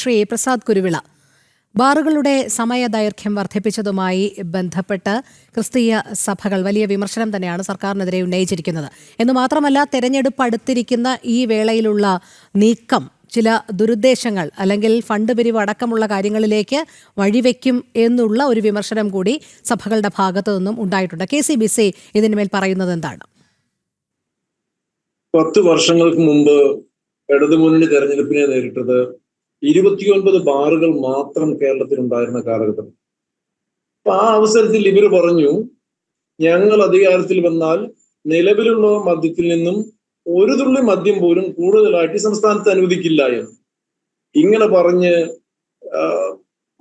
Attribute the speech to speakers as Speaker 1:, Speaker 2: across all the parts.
Speaker 1: ശ്രീ പ്രസാദ് കുരുവിള, ബാറുകളുടെ സമയദൈർഘ്യം വർദ്ധിപ്പിച്ചതുമായി ബന്ധപ്പെട്ട് ക്രിസ്തീയ സഭകൾ വലിയ വിമർശനം തന്നെയാണ് സർക്കാരിനെതിരെ ഉന്നയിച്ചിരിക്കുന്നത്. എന്നു മാത്രമല്ല, തെരഞ്ഞെടുപ്പ് അടുത്തിരിക്കുന്ന ഈ വേളയിലുള്ള നീക്കം ചില ദുരുദ്ദേശങ്ങൾ അല്ലെങ്കിൽ ഫണ്ട് പിരിവ് അടക്കമുള്ള കാര്യങ്ങളിലേക്ക് വഴിവെക്കും എന്നുള്ള ഒരു വിമർശനം കൂടി സഭകളുടെ ഭാഗത്തു നിന്നും ഉണ്ടായിട്ടുണ്ട്. KCBC ഇതിന്മേൽ പറയുന്നത് എന്താണ്?
Speaker 2: 10 വർഷങ്ങൾക്ക് മുമ്പ് ഇടതുമുന്നണി തെരഞ്ഞെടുപ്പിനെ നേരിട്ടത് 29 ബാറുകൾ മാത്രം കേരളത്തിൽ ഉണ്ടായിരുന്ന കാലഘട്ടം. അപ്പൊ ആ അവസരത്തിൽ ഇവർ പറഞ്ഞു, ഞങ്ങൾ അധികാരത്തിൽ വന്നാൽ നിലവിലുള്ള മദ്യത്തിൽ നിന്നും ഒരു തുള്ളി മദ്യം പോലും കൂടുതലായിട്ട് സംസ്ഥാനത്ത് അനുവദിക്കില്ല എന്ന്. ഇങ്ങനെ പറഞ്ഞ്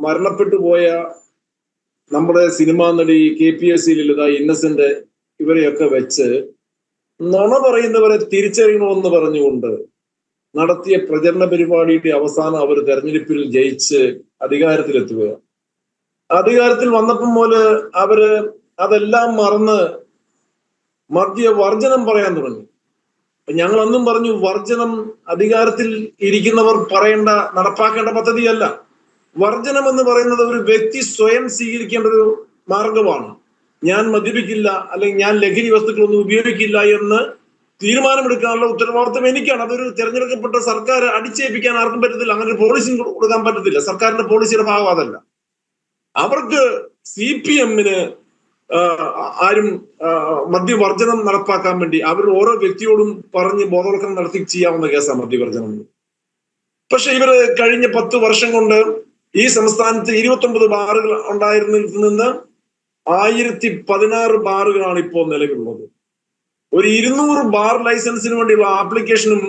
Speaker 2: മരണപ്പെട്ടു പോയ നമ്മുടെ സിനിമാ നടി KPSC ലളിത, ഇന്നസെന്റ് ഇവരെയൊക്കെ വെച്ച് നുണ പറയുന്നവരെ തിരിച്ചറിയണമെന്ന് പറഞ്ഞുകൊണ്ട് നടത്തിയ പ്രചരണ പരിപാടിയുടെ അവസാനം അവർ തെരഞ്ഞെടുപ്പിൽ ജയിച്ച് അധികാരത്തിലെത്തുകയാണ്. അധികാരത്തിൽ വന്നപ്പം പോലെ അവര് അതെല്ലാം മറന്ന് മദ്യവർജനം പറയാൻ തുടങ്ങി. ഞങ്ങൾ അന്നും പറഞ്ഞു, വർജനം അധികാരത്തിൽ ഇരിക്കുന്നവർ നടപ്പാക്കേണ്ട പദ്ധതിയല്ല. വർജനം എന്ന് പറയുന്നത് ഒരു വ്യക്തി സ്വയം സ്വീകരിക്കേണ്ട ഒരു മാർഗമാണ്. ഞാൻ മദ്യപിക്കില്ല, അല്ലെങ്കിൽ ഞാൻ ലഹരി വസ്തുക്കളൊന്നും ഉപയോഗിക്കില്ല എന്ന് തീരുമാനമെടുക്കാനുള്ള ഉത്തരവാദിത്വം എനിക്കാണ്. അതൊരു തിരഞ്ഞെടുക്കപ്പെട്ട സർക്കാർ അടിച്ചേൽപ്പിക്കാൻ ആർക്കും പറ്റത്തില്ല. അങ്ങനെ ഒരു പോളിസി കൊടുക്കാൻ പറ്റത്തില്ല. സർക്കാരിന്റെ പോളിസിയുടെ ഭാഗം അതല്ല. അവർക്ക് CPM-ന് ആരും മദ്യവർജനം നടപ്പാക്കാൻ വേണ്ടി അവർ ഓരോ വ്യക്തിയോടും പറഞ്ഞ് ബോധവൽക്കരണം നടത്തി ചെയ്യാവുന്ന കേസാണ് മദ്യവർജനം. പക്ഷെ ഇവര് കഴിഞ്ഞ 10 വർഷം കൊണ്ട് ഈ സംസ്ഥാനത്ത് 29 ബാറുകൾ ഉണ്ടായിരുന്നതിൽ നിന്ന് 1016 ബാറുകളാണ് ഇപ്പോൾ നിലവിലുള്ളത്. ഒരു 200 ബാർ ലൈസൻസിന് വേണ്ടിയുള്ള ആപ്ലിക്കേഷനും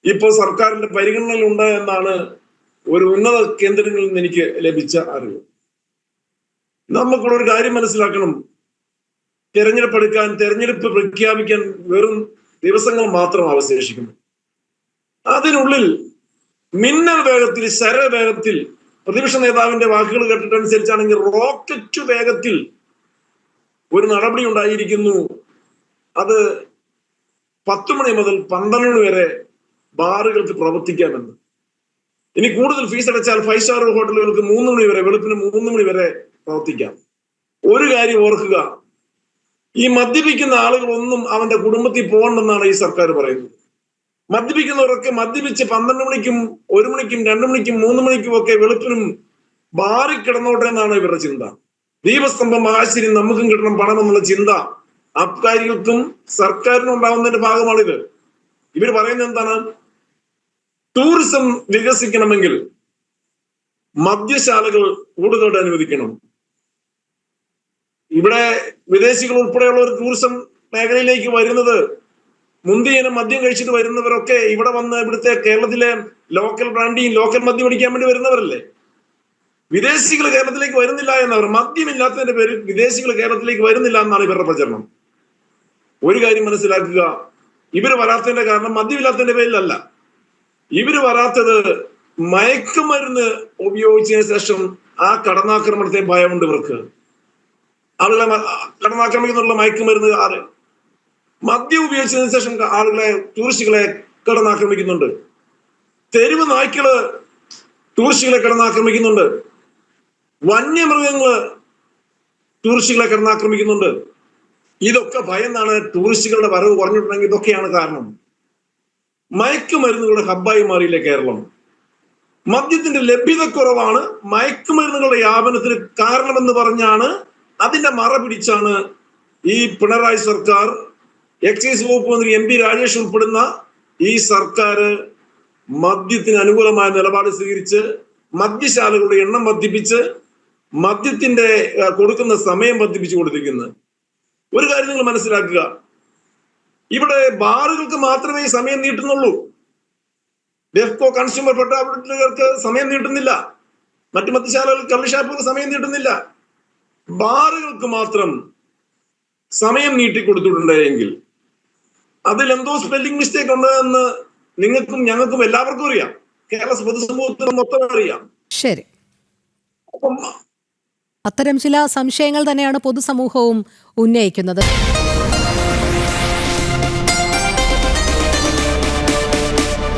Speaker 2: ഇപ്പോൾ സർക്കാരിന്റെ പരിഗണനയിലുണ്ട് എന്നാണ് ഒരു ഉന്നത കേന്ദ്രങ്ങളിൽ നിന്ന് എനിക്ക് ലഭിച്ച അറിവ്. നമുക്കുള്ള ഒരു കാര്യം മനസ്സിലാക്കണം, തെരഞ്ഞെടുപ്പ് പ്രഖ്യാപിക്കാൻ വെറും ദിവസങ്ങൾ മാത്രം അവശേഷിക്കുന്നു. അതിനുള്ളിൽ മിന്നൽ വേഗത്തിൽ, ശരവേഗത്തിൽ, പ്രതിപക്ഷ നേതാവിന്റെ വാക്കുകൾ കേട്ടിട്ടനുസരിച്ചാണെങ്കിൽ റോക്കറ്റ് വേഗത്തിൽ ഒരു നടപടി ഉണ്ടായിരിക്കുന്നു. അത് 10 മണി മുതൽ 12 മണി വരെ ബാറുകൾക്ക് പ്രവർത്തിക്കാമെന്ന്. ഇനി കൂടുതൽ ഫീസ് അടച്ചാൽ 5 സ്റ്റാർ ഹോട്ടലുകൾക്ക് 3 മണി വരെ, വെളുപ്പിന് 3 മണി വരെ പ്രവർത്തിക്കാം. ഒരു കാര്യം ഓർക്കുക, ഈ മദ്യപിക്കുന്ന ആളുകളൊന്നും അവന്റെ കുടുംബത്തിൽ പോകണ്ടെന്നാണ് ഈ സർക്കാർ പറയുന്നത്. മദ്യപിക്കുന്നവരൊക്കെ മദ്യപിച്ച് 12 മണിക്കും 1 മണിക്കും 2 മണിക്കും 3 മണിക്കും ഒക്കെ വെളുപ്പിനും ബാറിൽ കിടന്നോട്ടെ എന്നാണ് ഇവരുടെ ചിന്ത. ദീപസ്തംഭം മഹാശരി നമുക്കും കിട്ടണം പണം എന്നുള്ള ചിന്ത അബ്കാരികൾക്കും സർക്കാരിനും ഉണ്ടാവുന്നതിന്റെ ഭാഗമാണിത്. ഇവർ പറയുന്നത് എന്താണ്? ടൂറിസം വികസിക്കണമെങ്കിൽ മദ്യശാലകൾ കൂടുതലായിട്ട് അനുവദിക്കണം. ഇവിടെ വിദേശികൾ ഉൾപ്പെടെയുള്ളവർ ടൂറിസം മേഖലയിലേക്ക് വരുന്നത്, മുന്തിയ മദ്യം കഴിച്ചിട്ട് വരുന്നവരൊക്കെ ഇവിടെ വന്ന് ഇവിടുത്തെ കേരളത്തിലെ ലോക്കൽ ബ്രാൻഡിയും ലോക്കൽ മദ്യം അടിക്കാൻ വേണ്ടി വരുന്നവരല്ലേ. വിദേശികൾ കേരളത്തിലേക്ക് വരുന്നില്ല എന്നവർ, മദ്യമില്ലാത്തതിന്റെ പേരിൽ വിദേശികൾ കേരളത്തിലേക്ക് വരുന്നില്ല എന്നാണ് ഇവരുടെ പ്രചരണം. ഒരു കാര്യം മനസ്സിലാക്കുക, ഇവര് വരാത്തതിന്റെ കാരണം മദ്യമില്ലാത്തതിന്റെ പേരിലല്ല. ഇവര് വരാത്തത് മയക്കുമരുന്ന് ഉപയോഗിച്ചതിന് ശേഷം ആ കടന്നാക്രമണത്തെ ഭയമുണ്ട് ഇവർക്ക്. ആളുകളെ കടന്നാക്രമിക്കുന്നുള്ള മയക്കുമരുന്ന് മദ്യം ഉപയോഗിച്ചതിന് ശേഷം ആളുകളെ, ടൂറിസ്റ്റുകളെ കടന്നാക്രമിക്കുന്നുണ്ട്. തെരുവ് നായ്ക്കള് ടൂറിസ്റ്റുകളെ കടന്നാക്രമിക്കുന്നുണ്ട്. വന്യമൃഗങ്ങള് ടൂറിസ്റ്റുകളെ കടന്നാക്രമിക്കുന്നുണ്ട്. ഇതൊക്കെ ഭയന്നാണ് ടൂറിസ്റ്റുകളുടെ വരവ് കുറഞ്ഞിട്ടുണ്ടെങ്കിൽ ഇതൊക്കെയാണ് കാരണം. മയക്കുമരുന്നുകളുടെ ഹബ്ബായി മാറിയില്ലേ കേരളം. മദ്യത്തിന്റെ ലഭ്യതക്കുറവാണ് മയക്കുമരുന്നുകളുടെ വ്യാപനത്തിന് കാരണമെന്ന് പറഞ്ഞാണ്, അതിന്റെ മറ പിടിച്ചാണ് ഈ പിണറായി സർക്കാർ, എക്സൈസ് വകുപ്പ് മന്ത്രി MP രാജേഷ് ഉൾപ്പെടുന്ന ഈ സർക്കാർ മദ്യത്തിന് അനുകൂലമായ നിലപാട് സ്വീകരിച്ച് മദ്യശാലകളുടെ എണ്ണം വർദ്ധിപ്പിച്ച് മദ്യത്തിന്റെ കൊടുക്കുന്ന സമയം വർദ്ധിപ്പിച്ചു കൊടുത്തിരിക്കുന്നത്. ഒരു കാര്യം നിങ്ങൾ മനസ്സിലാക്കുക, ഇവിടെ ബാറുകൾക്ക് മാത്രമേ സമയം നീട്ടുന്നുള്ളൂ. ഡെഫ്കോ കൺസ്യൂമർ ഫെഡറേഷനുകൾക്ക് സമയം നീട്ടുന്നില്ല. മറ്റു മദ്യശാലകൾ, കള്ളുഷാപ്പുകൾക്ക് സമയം നീട്ടുന്നില്ല. ബാറുകൾക്ക് മാത്രം സമയം നീട്ടിക്കൊടുത്തിട്ടുണ്ടെങ്കിൽ അതിലെന്തോ സ്പെല്ലിംഗ് മിസ്റ്റേക്ക് ഉണ്ട് എന്ന് നിങ്ങൾക്കും ഞങ്ങൾക്കും എല്ലാവർക്കും അറിയാം. കേരള പൊതുസമൂഹത്തിന് മൊത്തം അറിയാം.
Speaker 1: ശരി, അത്തരം ചില സംശയങ്ങൾ തന്നെയാണ് പൊതുസമൂഹവും ഉന്നയിക്കുന്നത്.